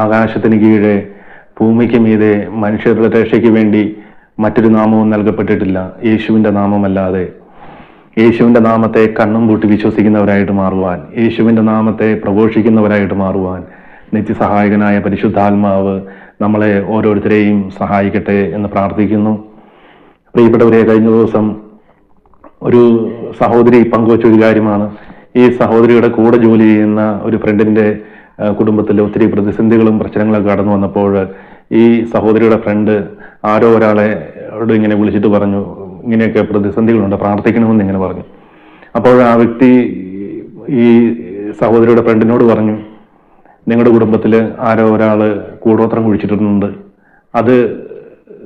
ആകാശത്തിന് കീഴെ ഭൂമിക്ക് മീതെ മനുഷ്യരുടെ രക്ഷയ്ക്ക് വേണ്ടി മറ്റൊരു നാമവും നൽകപ്പെട്ടിട്ടില്ല യേശുവിൻ്റെ നാമമല്ലാതെ. യേശുവിൻ്റെ നാമത്തെ കണ്ണും പൂട്ടി വിശ്വസിക്കുന്നവരായിട്ട് മാറുവാൻ, യേശുവിൻ്റെ നാമത്തെ പ്രഘോഷിക്കുന്നവരായിട്ട് മാറുവാൻ നിത്യസഹായകനായ പരിശുദ്ധാത്മാവ് നമ്മളെ ഓരോരുത്തരെയും സഹായിക്കട്ടെ എന്ന് പ്രാർത്ഥിക്കുന്നു. പ്രിയപ്പെട്ടവരെ, കഴിഞ്ഞ ദിവസം ഒരു സഹോദരി പങ്കുവച്ച ഒരു കാര്യമാണ്. ഈ സഹോദരിയുടെ കൂടെ ജോലി ചെയ്യുന്ന ഒരു ഫ്രണ്ടിന്റെ കുടുംബത്തിൽ ഒത്തിരി പ്രതിസന്ധികളും പ്രശ്നങ്ങളൊക്കെ കടന്നു വന്നപ്പോൾ ഈ സഹോദരിയുടെ ഫ്രണ്ട് ആരോ ഒരാളോട് ഇങ്ങനെ വിളിച്ചിട്ട് പറഞ്ഞു, ഇങ്ങനെയൊക്കെ പ്രതിസന്ധികളുണ്ട്, പ്രാർത്ഥിക്കണമെന്ന് ഇങ്ങനെ പറഞ്ഞു. അപ്പോൾ ആ വ്യക്തി ഈ സഹോദരിയുടെ ഫ്രണ്ടിനോട് പറഞ്ഞു, നിങ്ങളുടെ കുടുംബത്തിൽ ആരോ ഒരാൾ കൂടോത്രം കുഴിച്ചിട്ടുണ്ട്, അത്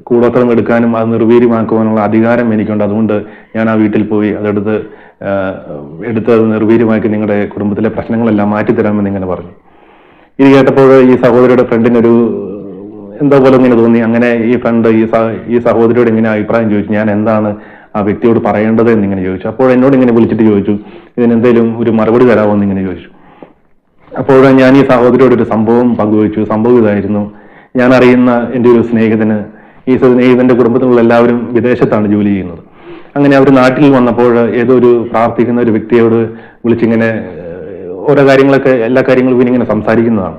കൂടോത്രം എടുക്കാനും അത് നിർവീര്യമാക്കുവാനുള്ള അധികാരം എനിക്കുണ്ട്, അതുകൊണ്ട് ഞാൻ ആ വീട്ടിൽ പോയി എടുത്ത് അത് നിർവീര്യമാക്കി നിങ്ങളുടെ കുടുംബത്തിലെ പ്രശ്നങ്ങളെല്ലാം മാറ്റിത്തരാമെന്ന് ഇങ്ങനെ പറഞ്ഞു. ഇത് കേട്ടപ്പോൾ ഈ സഹോദരിയുടെ ഫ്രണ്ടിനൊരു എന്തോ പോലെ ഇങ്ങനെ തോന്നി. അങ്ങനെ ഈ ഫ്രണ്ട് ഈ സഹോദരിയോട് ഇങ്ങനെ അഭിപ്രായം ചോദിച്ചു, ഞാൻ എന്താണ് ആ വ്യക്തിയോട് പറയേണ്ടത് എന്നിങ്ങനെ ചോദിച്ചു. അപ്പോൾ എന്നോട് ഇങ്ങനെ വിളിച്ചിട്ട് ചോദിച്ചു, ഇതിനെന്തെങ്കിലും ഒരു മറുപടി തരാമോ എന്നിങ്ങനെ ചോദിച്ചു. അപ്പോൾ ഞാൻ ഈ സഹോദരിയോട് ഒരു സംഭവം പങ്കുവച്ചു. സംഭവം ഇതായിരുന്നു, ഞാൻ അറിയുന്ന എൻ്റെ ഒരു സ്നേഹിതന്, ഈ സ്നേഹിതന്റെ കുടുംബത്തിലുള്ള എല്ലാവരും വിദേശത്താണ് ജോലി ചെയ്യുന്നത്. അങ്ങനെ അവർ നാട്ടിൽ വന്നപ്പോൾ ഏതോ ഒരു പ്രാർത്ഥിക്കുന്ന ഒരു വ്യക്തിയോട് വിളിച്ചിങ്ങനെ ഓരോ കാര്യങ്ങളൊക്കെ എല്ലാ കാര്യങ്ങളും ഇവനിങ്ങനെ സംസാരിക്കുന്നതാണ്.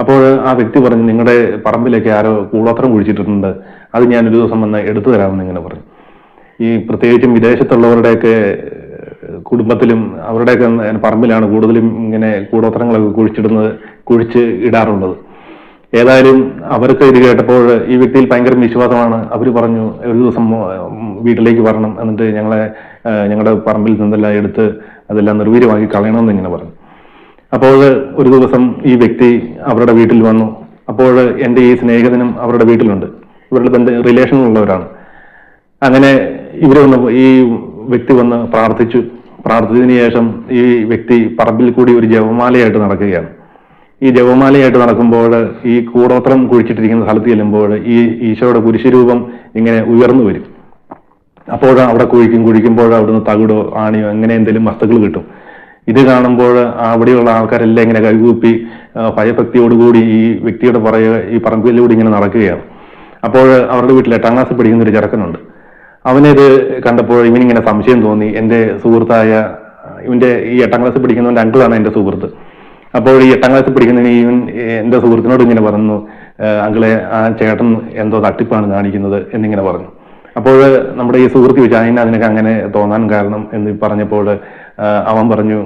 അപ്പോൾ ആ വ്യക്തി പറഞ്ഞു, നിങ്ങളുടെ പറമ്പിലേക്ക് ആരോ കൂടോത്രം കുഴിച്ചിട്ടുണ്ട്, അത് ഞാനൊരു ദിവസം വന്ന് എടുത്തു തരാമെന്ന് ഇങ്ങനെ പറഞ്ഞു. ഈ പ്രത്യേകിച്ചും വിദേശത്തുള്ളവരുടെയൊക്കെ കുടുംബത്തിലും അവരുടെയൊക്കെ പറമ്പിലാണ് കൂടുതലും ഇങ്ങനെ കൂടോത്രങ്ങളൊക്കെ കുഴിച്ച് ഇടാറുള്ളത്. ഏതായാലും അവർക്ക് ഇത് കേട്ടപ്പോൾ ഈ വ്യക്തിയിൽ ഭയങ്കര വിശ്വാസമാണ്. അവർ പറഞ്ഞു, ഒരു ദിവസം വീട്ടിലേക്ക് വരണം, എന്നിട്ട് ഞങ്ങളുടെ പറമ്പിൽ നിന്നെല്ലാം എടുത്ത് അതെല്ലാം നിർവീര്യമാക്കി കളയണമെന്ന് ഇങ്ങനെ പറഞ്ഞു. അപ്പോൾ ഒരു ദിവസം ഈ വ്യക്തി അവരുടെ വീട്ടിൽ വന്നു. അപ്പോൾ എൻ്റെ ഈ സ്നേഹിതനും അവരുടെ വീട്ടിലുണ്ട്, ഇവരുടെ റിലേഷനുള്ളവരാണ്. അങ്ങനെ ഈ വ്യക്തി വന്ന് പ്രാർത്ഥിച്ചതിന് ശേഷം ഈ വ്യക്തി പറമ്പിൽ കൂടി ഒരു ജപമാലയായിട്ട് നടക്കുകയാണ്. ഈ ജപമാലയായിട്ട് നടക്കുമ്പോൾ ഈ കൂടോത്രം കുഴിച്ചിട്ടിരിക്കുന്ന സ്ഥലത്ത് ചെല്ലുമ്പോൾ ഈ ഈശോയുടെ കുരിശുരൂപം ഇങ്ങനെ ഉയർന്നു വരും. അപ്പോൾ അവിടെ കുഴിക്കുമ്പോൾ അവിടുന്ന് തകിടോ ആണിയോ അങ്ങനെ എന്തെങ്കിലും വസ്തുക്കൾ കിട്ടും. ഇത് കാണുമ്പോൾ അവിടെയുള്ള ആൾക്കാരെല്ലാം ഇങ്ങനെ കൈകൂപ്പി ഭയഭക്തിയോടുകൂടി ഈ വ്യക്തിയുടെ ഈ പറമ്പിലൂടെ ഇങ്ങനെ നടക്കുകയാണ്. അപ്പോൾ അവരുടെ വീട്ടിൽ 8ാം ക്ലാസ്സിൽ പഠിക്കുന്ന ഒരു ചെറുക്കനുണ്ട്. അവനിത് കണ്ടപ്പോൾ ഇവനിങ്ങനെ സംശയം തോന്നി. എൻ്റെ സുഹൃത്തായ ഇവന്റെ ഈ 8ാം ക്ലാസ്സിൽ പഠിക്കുന്നവന്റെ അങ്കിളാണ് എൻ്റെ സുഹൃത്ത്. അപ്പോൾ ഈ 8ാം ക്ലാസ്സിൽ പഠിക്കുന്ന ഇവൻ എൻ്റെ സുഹൃത്തിനോട് ഇങ്ങനെ പറഞ്ഞു, അങ്കിളെ ആ ചേട്ടൻ എന്തോ തട്ടിപ്പാണ് കാണിക്കുന്നത് എന്നിങ്ങനെ പറഞ്ഞു. അപ്പോൾ നമ്മുടെ ഈ സുഹൃത്ത് ചോദിച്ചു, അതിനൊക്കെ അങ്ങനെ തോന്നാൻ കാരണം എന്ന് പറഞ്ഞപ്പോൾ അവൻ പറഞ്ഞു,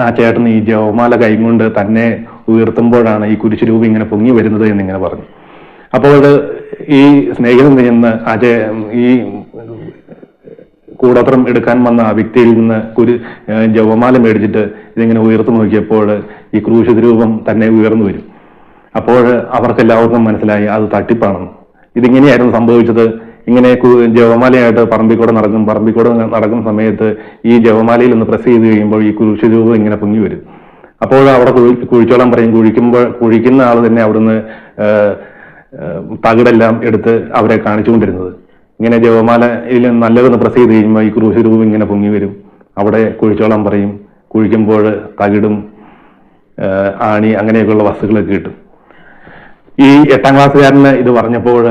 ആ ചേട്ടൻ ഈ ജവമാല കൈകൊണ്ട് തന്നെ ഉയർത്തുമ്പോഴാണ് ഈ കുരിശുരൂപം ഇങ്ങനെ പൊങ്ങി വരുന്നത് എന്നിങ്ങനെ പറഞ്ഞു. അപ്പോൾ ഈ സ്നേഹിതൻ നിന്ന് ഈ കൂടോത്രം എടുക്കാൻ വന്ന ആ വ്യക്തിയിൽ നിന്ന് ജവമാല മേടിച്ചിട്ട് ഇതിങ്ങനെ ഉയർന്നു നോക്കിയപ്പോൾ ഈ ക്രൂശരൂപം തന്നെ ഉയർന്നു വരും. അപ്പോൾ അവർക്കെല്ലാവർക്കും മനസ്സിലായി അത് തട്ടിപ്പാണെന്ന്. ഇതിങ്ങനെയായിരുന്നു സംഭവിച്ചത്. ഇങ്ങനെ ജവമാലയായിട്ട് പറമ്പിക്കൂടെ നടക്കുന്ന സമയത്ത് ഈ ജവമാലയിൽ ഒന്ന് പ്രസ് ചെയ്ത് കഴിയുമ്പോൾ ഈ കുരിശുരൂപം ഇങ്ങനെ പൊങ്ങി വരും. അപ്പോൾ അവിടെ കുഴിച്ചോളം പറയും. കുഴിക്കുന്ന ആൾ തന്നെ അവിടുന്ന് തകിടെല്ലാം എടുത്ത് അവരെ കാണിച്ചുകൊണ്ടിരുന്നത്. ഇങ്ങനെ ജവമാലയിൽ നല്ലതൊന്ന് പ്രസ് ചെയ്ത് കഴിയുമ്പോൾ ഈ കുരിശുരൂപം ഇങ്ങനെ പൊങ്ങി വരും. അവിടെ കുഴിച്ചോളം പറയും. കുഴിക്കുമ്പോൾ തകിടും ആണി അങ്ങനെയൊക്കെയുള്ള വസ്തുക്കളൊക്കെ കിട്ടും. ഈ 8ാം ക്ലാസ്സുകാരന് ഇത് പറഞ്ഞപ്പോൾ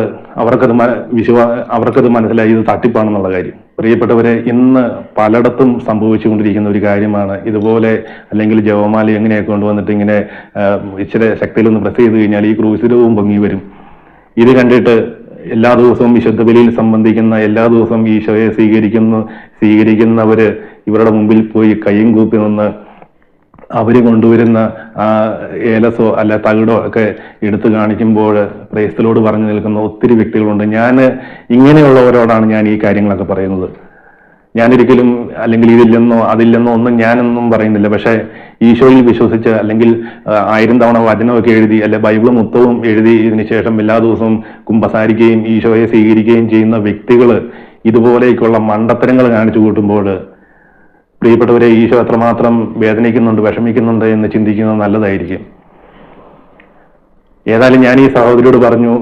അവർക്കത് മനസ്സിലായി ഇത് തട്ടിപ്പാണെന്നുള്ള കാര്യം. പ്രിയപ്പെട്ടവരെ, ഇന്ന് പലയിടത്തും സംഭവിച്ചുകൊണ്ടിരിക്കുന്ന ഒരു കാര്യമാണ് ഇതുപോലെ. അല്ലെങ്കിൽ ജവമാല എങ്ങനെയൊക്കെ കൊണ്ടുവന്നിട്ട് ഇങ്ങനെ ഇച്ചിരി ശക്തിയിലൊന്ന് പ്രസ് ചെയ്ത് കഴിഞ്ഞാൽ ഈ ക്രൂശരൂപം പൊങ്ങി വരും. ഇത് കണ്ടിട്ട് എല്ലാ ദിവസവും വിശുദ്ധ ബലിയിൽ സംബന്ധിക്കുന്ന, എല്ലാ ദിവസവും ഈശോയെ സ്വീകരിക്കുന്നവര് ഇവരുടെ മുമ്പിൽ പോയി കൈയും കൂപ്പി നിന്ന് അവര് കൊണ്ടുവരുന്ന ആ ഏലസോ അല്ല തകിടോ ഒക്കെ എടുത്തു കാണിക്കുമ്പോൾ പ്രേസ്തലോട് പറഞ്ഞു നിൽക്കുന്ന ഒത്തിരി വ്യക്തികളുണ്ട്. ഇങ്ങനെയുള്ളവരോടാണ് ഞാൻ ഈ കാര്യങ്ങളൊക്കെ പറയുന്നത്. ഞാനൊരിക്കലും അല്ലെങ്കിൽ ഇതില്ലെന്നോ അതില്ലെന്നോ ഒന്നും ഞാനൊന്നും പറയുന്നില്ല. പക്ഷെ ഈശോയിൽ വിശ്വസിച്ച് അല്ലെങ്കിൽ 1000 തവണ വചനമൊക്കെ എഴുതി അല്ലെ ബൈബിള് മൊത്തവും എഴുതി ഇതിനു ശേഷം എല്ലാ ദിവസവും കുമ്പസാരിക്കുകയും ഈശോയെ സ്വീകരിക്കുകയും ചെയ്യുന്ന വ്യക്തികള് ഇതുപോലെയൊക്കെയുള്ള മണ്ടത്തരങ്ങൾ കാണിച്ചു കൂട്ടുമ്പോൾ പ്രിയപ്പെട്ടവരെ, ഈശോ എത്രമാത്രം വേദനിക്കുന്നുണ്ട്, വിഷമിക്കുന്നുണ്ട് എന്ന് ചിന്തിക്കുന്നത് നല്ലതായിരിക്കും. ഏതായാലും ഞാൻ ഈ സഹോദരിയോട് പറഞ്ഞു,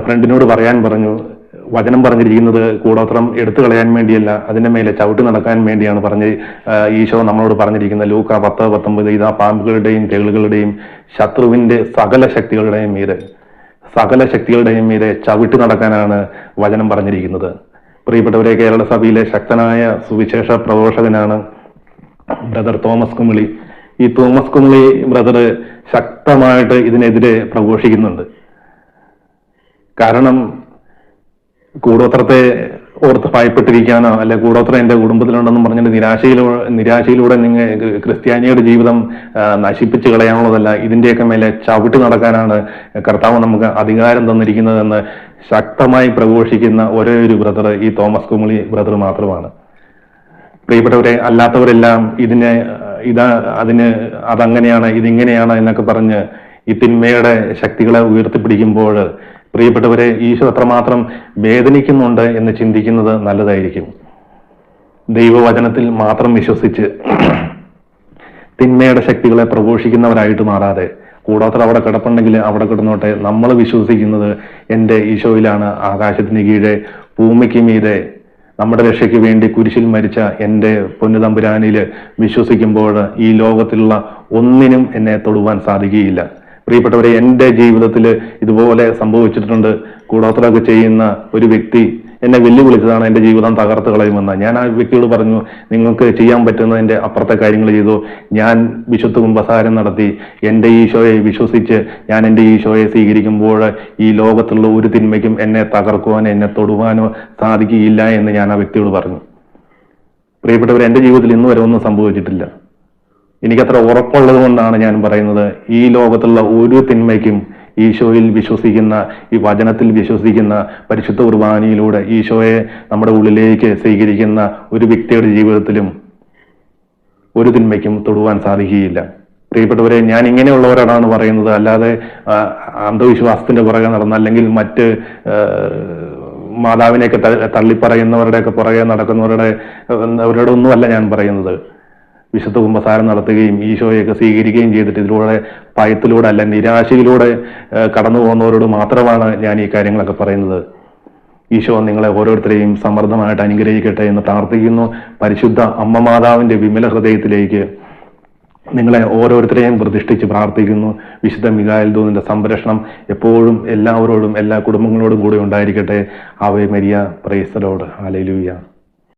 ഫ്രണ്ടിനോട് പറയാൻ പറഞ്ഞു, വചനം പറഞ്ഞിരിക്കുന്നത് കൂടോത്രം എടുത്തു കളയാൻ വേണ്ടിയല്ല, അതിന്റെ മേലെ ചവിട്ടി നടക്കാൻ വേണ്ടിയാണ് ഈശോ നമ്മളോട് പറഞ്ഞിരിക്കുന്നത്. ലൂക്ക 10:19, ഇതാ പാമ്പുകളുടെയും തേളുകളുടെയും ശത്രുവിന്റെ സകല ശക്തികളുടെയും മീതെ ചവിട്ടി നടക്കാനാണ് വചനം പറഞ്ഞിരിക്കുന്നത്. പ്രിയപ്പെട്ടവരെ, കേരള സഭയിലെ ശക്തനായ സുവിശേഷ പ്രഘോഷകനാണ് ബ്രദർ തോമസ് കുമിളി. ഈ തോമസ് കുമിളി ബ്രദർ ശക്തമായിട്ട് ഇതിനെതിരെ പ്രഘോഷിക്കുന്നുണ്ട്. കാരണം കൂടോത്രത്തെ ഓർത്ത് ഭയപ്പെട്ടിരിക്കാനോ അല്ലെ കൂടോത്രം എന്റെ കുടുംബത്തിലുണ്ടെന്നും പറഞ്ഞിട്ട് നിരാശയിലൂടെ നിങ്ങൾ ക്രിസ്ത്യാനിയുടെ ജീവിതം നശിപ്പിച്ചു കളയാനുള്ളതല്ല, ഇതിന്റെയൊക്കെ മേലെ ചവിട്ടി നടക്കാനാണ് കർത്താവ് നമുക്ക് അധികാരം തന്നിരിക്കുന്നതെന്ന് ശക്തമായി പ്രഘോഷിക്കുന്ന ഒരേ ഒരു ബ്രദർ ഈ തോമസ് കുമിളി ബ്രദർ മാത്രമാണ്. പ്രിയപ്പെട്ടവരെ, അല്ലാത്തവരെല്ലാം അതങ്ങനെയാണ് ഇതിങ്ങനെയാണ് എന്നൊക്കെ പറഞ്ഞ് ഈ തിന്മയുടെ ശക്തികളെ ഉയർത്തിപ്പിടിക്കുമ്പോൾ പ്രിയപ്പെട്ടവരെ, ഈശോ എത്രമാത്രം വേദനിക്കുന്നുണ്ട് എന്ന് ചിന്തിക്കുന്നത് നല്ലതായിരിക്കും. ദൈവവചനത്തിൽ മാത്രം വിശ്വസിച്ച് തിന്മയുടെ ശക്തികളെ പ്രഘോഷിക്കുന്നവരായിട്ട് മാറാതെ, കൂടാതെ അവിടെ കിടപ്പുണ്ടെങ്കിൽ അവിടെ കിടന്നോട്ടെ, നമ്മൾ വിശ്വസിക്കുന്നത് എൻ്റെ ഈശോയിലാണ്. ആകാശത്തിന് കീഴെ ഭൂമിക്ക് മീതെ നമ്മുടെ രക്ഷയ്ക്ക് വേണ്ടി കുരിശിൽ മരിച്ച എൻ്റെ പൊന്നുതമ്പുരാനിൽ വിശ്വസിക്കുമ്പോൾ ഈ ലോകത്തിലുള്ള ഒന്നിനും എന്നെ തൊടുവാൻ സാധിക്കുകയില്ല. പ്രിയപ്പെട്ടവരെ, എൻ്റെ ജീവിതത്തിൽ ഇതുപോലെ സംഭവിച്ചിട്ടുണ്ട്. കൂടോത്രമൊക്കെ ചെയ്യുന്ന ഒരു വ്യക്തി എന്നെ വെല്ലുവിളിച്ചതാണ് എൻ്റെ ജീവിതം തകർത്ത് കളയുമെന്ന്. ഞാൻ ആ വ്യക്തിയോട് പറഞ്ഞു, നിങ്ങൾക്ക് ചെയ്യാൻ പറ്റുന്നതിൻ്റെ അപ്പുറത്തെ കാര്യങ്ങൾ ചെയ്തു. ഞാൻ വിശുദ്ധ കുമ്പസാരം നടത്തി എൻ്റെ ഈശോയെ വിശ്വസിച്ച് ഞാൻ എൻ്റെ ഈശോയെ സ്വീകരിക്കുമ്പോൾ ഈ ലോകത്തുള്ള ഒരു തിന്മയ്ക്കും എന്നെ തകർക്കുവാനോ എന്നെ തൊടുവാനോ സാധിക്കുകയില്ല എന്ന് ഞാൻ ആ വ്യക്തിയോട് പറഞ്ഞു. പ്രിയപ്പെട്ടവർ, എൻ്റെ ജീവിതത്തിൽ ഇന്ന് വരെ ഒന്നും സംഭവിച്ചിട്ടില്ല. എനിക്കത്ര ഉറപ്പുള്ളത് കൊണ്ടാണ് ഞാൻ പറയുന്നത്, ഈ ലോകത്തുള്ള ഒരു തിന്മയ്ക്കും ഈശോയിൽ വിശ്വസിക്കുന്ന, ഈ വചനത്തിൽ വിശ്വസിക്കുന്ന, പരിശുദ്ധ കുർബാനയിലൂടെ ഈശോയെ നമ്മുടെ ഉള്ളിലേക്ക് സ്വീകരിക്കുന്ന ഒരു വ്യക്തിയുടെ ജീവിതത്തിലും ഒരു തിന്മയ്ക്കും തൊടുവാൻ സാധിക്കുകയില്ല. പ്രിയപ്പെട്ടവരെ, ഞാൻ ഇങ്ങനെയുള്ളവരോടാണ് പറയുന്നത്, അല്ലാതെ അന്ധവിശ്വാസത്തിന്റെ പുറകെ നടന്ന അല്ലെങ്കിൽ മറ്റ് മാതാവിനെയൊക്കെ തള്ളിപ്പറയുന്നവരുടെയൊക്കെ പുറകെ അവരുടെ ഒന്നുമല്ല ഞാൻ പറയുന്നത്. വിശുദ്ധ കുമ്പസാരം നടത്തുകയും ഈശോയൊക്കെ സ്വീകരിക്കുകയും ചെയ്തിട്ട് ഇതിലൂടെ ഭയത്തിലൂടെ അല്ല നിരാശയിലൂടെ കടന്നു പോകുന്നവരോട് മാത്രമാണ് ഞാൻ ഈ കാര്യങ്ങളൊക്കെ പറയുന്നത്. ഈശോ നിങ്ങളെ ഓരോരുത്തരെയും സമൃദ്ധമായിട്ട് അനുഗ്രഹിക്കട്ടെ എന്ന് പ്രാർത്ഥിക്കുന്നു. പരിശുദ്ധ അമ്മ മാതാവിന്റെ വിമല ഹൃദയത്തിലേക്ക് നിങ്ങളെ ഓരോരുത്തരെയും പ്രതിഷ്ഠിച്ച് പ്രാർത്ഥിക്കുന്നു. വിശുദ്ധ മിഖായേൽ ദൂതന്റെ സംരക്ഷണം എപ്പോഴും എല്ലാവരോടും എല്ലാ കുടുംബങ്ങളോടും കൂടി ഉണ്ടായിരിക്കട്ടെ. ആവേ മരിയ, പ്രൈസ് ദി ലോർഡ്, ഹല്ലേലൂയ.